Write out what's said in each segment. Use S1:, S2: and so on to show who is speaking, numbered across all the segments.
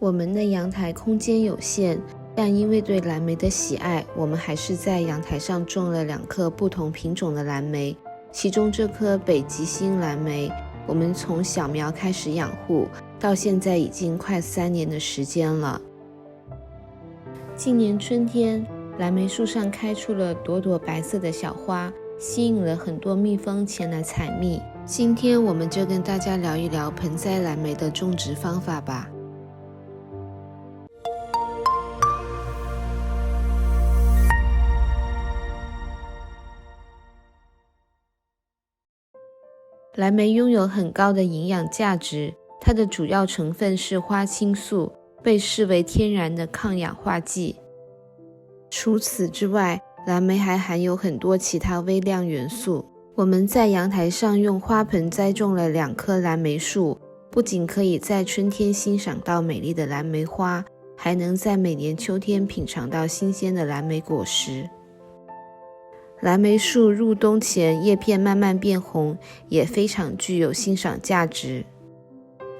S1: 我们的阳台空间有限，但因为对蓝莓的喜爱，我们还是在阳台上种了2棵不同品种的蓝莓。其中这棵北极星蓝莓，我们从小苗开始养护，到现在已经快3年的时间了。今年春天，蓝莓树上开出了朵朵白色的小花，吸引了很多蜜蜂前来采蜜。今天我们就跟大家聊一聊盆栽蓝莓的种植方法吧。蓝莓拥有很高的营养价值，它的主要成分是花青素，被视为天然的抗氧化剂。除此之外，蓝莓还含有很多其他微量元素。我们在阳台上用花盆栽种了2棵蓝莓树，不仅可以在春天欣赏到美丽的蓝莓花，还能在每年秋天品尝到新鲜的蓝莓果实。蓝莓树入冬前叶片慢慢变红，也非常具有欣赏价值。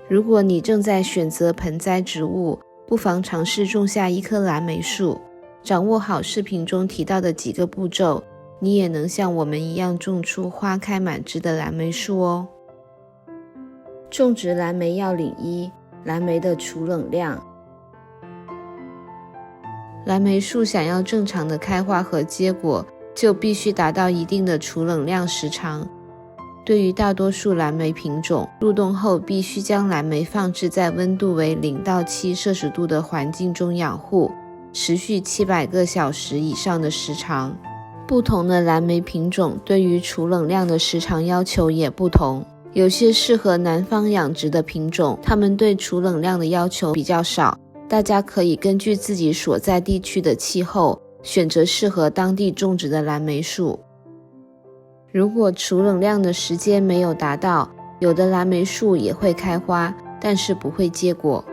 S1: 如果你正在选择盆栽植物，不妨尝试种下1棵蓝莓树，掌握好视频中提到的几个步骤，你也能像我们一样种出花开满枝的蓝莓树哦。种植蓝莓要领1：蓝莓的储冷量。蓝莓树想要正常的开花和结果，就必须达到一定的储冷量时长。对于大多数蓝莓品种，入冬后必须将蓝莓放置在温度为0到7摄氏度的环境中养护，持续700个小时以上的时长。不同的蓝莓品种对于储冷量的时长要求也不同，有些适合南方养殖的品种，它们对储冷量的要求比较少。大家可以根据自己所在地区的气候，选择适合当地种植的蓝莓树。如果储冷量的时间没有达到，有的蓝莓树也会开花，但是不会结果。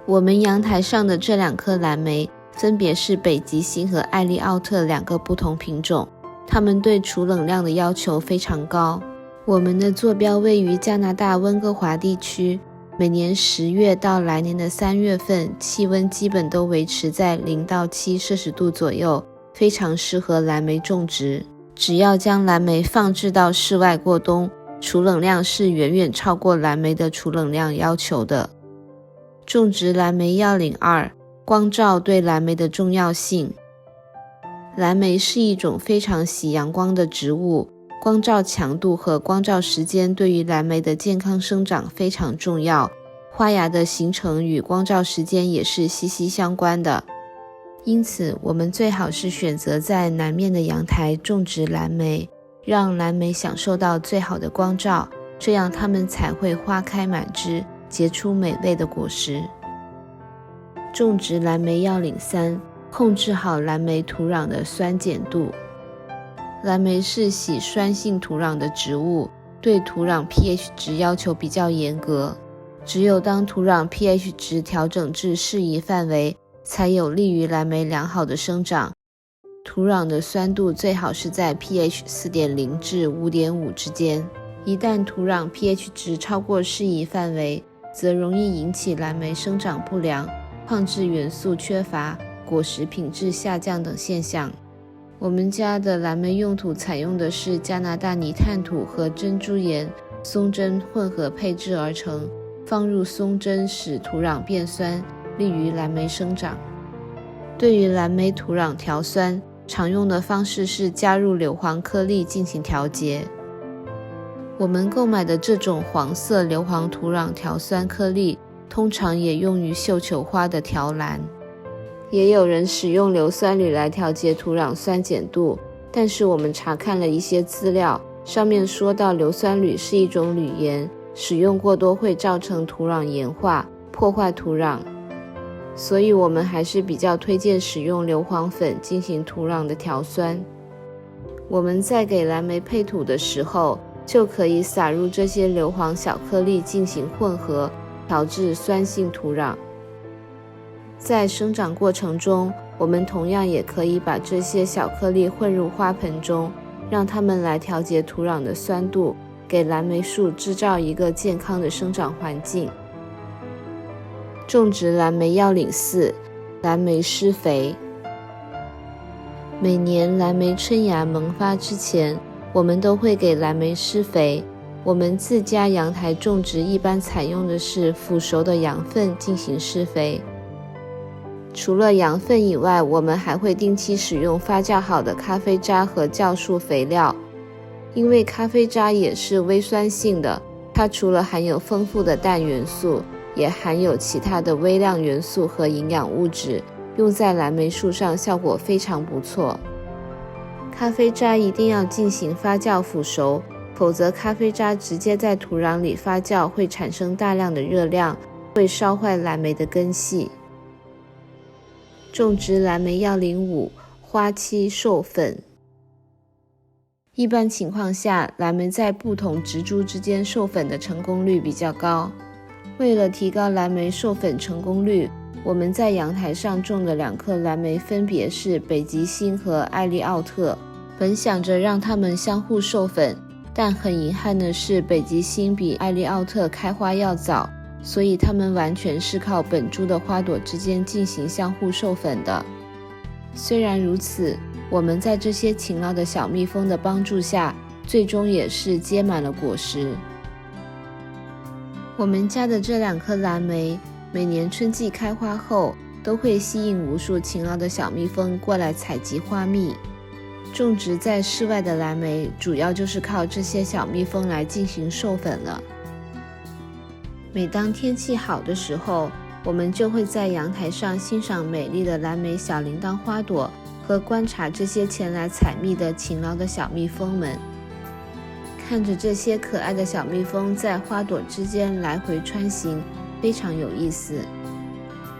S1: 我们阳台上的这2棵蓝莓分别是北极星和艾利奥特2个不同品种，它们对储冷量的要求非常高。我们的坐标位于加拿大温哥华地区，每年10月到来年的3月份，气温基本都维持在0到7摄氏度左右，非常适合蓝莓种植。只要将蓝莓放置到室外过冬，储冷量是远远超过蓝莓的储冷量要求的。种植蓝莓要领2：光照对蓝莓的重要性。蓝莓是一种非常喜阳光的植物，光照强度和光照时间对于蓝莓的健康生长非常重要，花芽的形成与光照时间也是息息相关的。因此，我们最好是选择在南面的阳台种植蓝莓，让蓝莓享受到最好的光照，这样它们才会花开满枝，结出美味的果实。种植蓝莓要领3：控制好蓝莓土壤的酸碱度。蓝莓是喜酸性土壤的植物，对土壤 pH 值要求比较严格。只有当土壤 pH 值调整至适宜范围，才有利于蓝莓良好的生长。土壤的酸度最好是在 pH 4.0 至 5.5 之间。一旦土壤 pH 值超过适宜范围，则容易引起蓝莓生长不良、矿质元素缺乏、果实品质下降等现象。我们家的蓝莓用土采用的是加拿大泥炭土和珍珠岩、松针混合配制而成，放入松针使土壤变酸，利于蓝莓生长。对于蓝莓土壤调酸，常用的方式是加入硫磺颗粒进行调节。我们购买的这种黄色硫磺土壤调酸颗粒，通常也用于绣球花的调蓝。也有人使用硫酸铝来调节土壤酸碱度，但是我们查看了一些资料，上面说到硫酸铝是一种铝盐，使用过多会造成土壤盐化，破坏土壤。所以我们还是比较推荐使用硫磺粉进行土壤的调酸。我们在给蓝莓配土的时候，就可以撒入这些硫磺小颗粒进行混合，调制酸性土壤。在生长过程中，我们同样也可以把这些小颗粒混入花盆中，让它们来调节土壤的酸度，给蓝莓树制造一个健康的生长环境。种植蓝莓要领4：蓝莓施肥。每年蓝莓春芽萌发之前，我们都会给蓝莓施肥。我们自家阳台种植一般采用的是腐熟的羊粪进行施肥。除了羊粪以外，我们还会定期使用发酵好的咖啡渣和酵素肥料。因为咖啡渣也是微酸性的，它除了含有丰富的氮元素，也含有其他的微量元素和营养物质，用在蓝莓树上效果非常不错。咖啡渣一定要进行发酵腐熟，否则咖啡渣直接在土壤里发酵会产生大量的热量，会烧坏蓝莓的根系。种植蓝莓要领5：花期授粉。一般情况下，蓝莓在不同植株之间授粉的成功率比较高。为了提高蓝莓授粉成功率，我们在阳台上种的2颗蓝莓分别是北极星和艾利奥特。本想着让它们相互授粉，但很遗憾的是，北极星比艾利奥特开花要早，所以它们完全是靠本株的花朵之间进行相互授粉的。虽然如此，我们在这些勤劳的小蜜蜂的帮助下，最终也是结满了果实。我们家的这2颗蓝莓，每年春季开花后，都会吸引无数勤劳的小蜜蜂过来采集花蜜。种植在室外的蓝莓，主要就是靠这些小蜜蜂来进行授粉了。每当天气好的时候，我们就会在阳台上欣赏美丽的蓝莓小铃铛花朵，和观察这些前来采蜜的勤劳的小蜜蜂们。看着这些可爱的小蜜蜂在花朵之间来回穿行，非常有意思。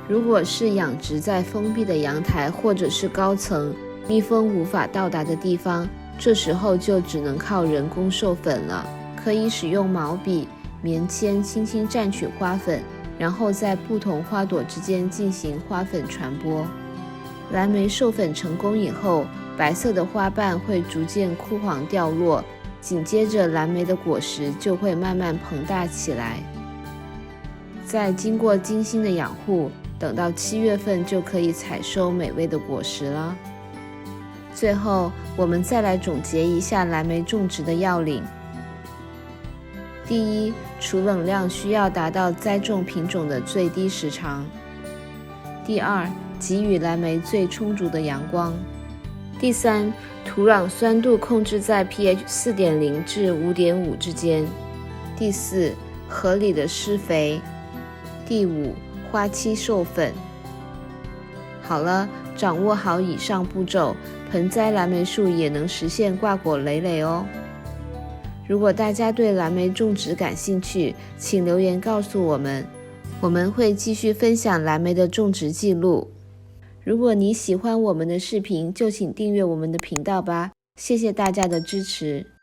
S1: 如果是养殖在封闭的阳台或者是高层，蜜蜂无法到达的地方，这时候就只能靠人工授粉了。可以使用毛笔、棉签轻轻蘸取花粉，然后在不同花朵之间进行花粉传播。蓝莓授粉成功以后，白色的花瓣会逐渐枯黄掉落，紧接着蓝莓的果实就会慢慢膨大起来。再经过精心的养护，等到7月份就可以采收美味的果实了。最后，我们再来总结一下蓝莓种植的要领。第一，储冷量需要达到栽种品种的最低时长。第二，给予蓝莓最充足的阳光。第三，土壤酸度控制在 pH 4.0 至 5.5 之间。第四，合理的施肥。第五，花期授粉。好了，掌握好以上步骤，盆栽蓝莓树也能实现挂果累累哦。如果大家对蓝莓种植感兴趣，请留言告诉我们，我们会继续分享蓝莓的种植记录。如果你喜欢我们的视频，就请订阅我们的频道吧，谢谢大家的支持。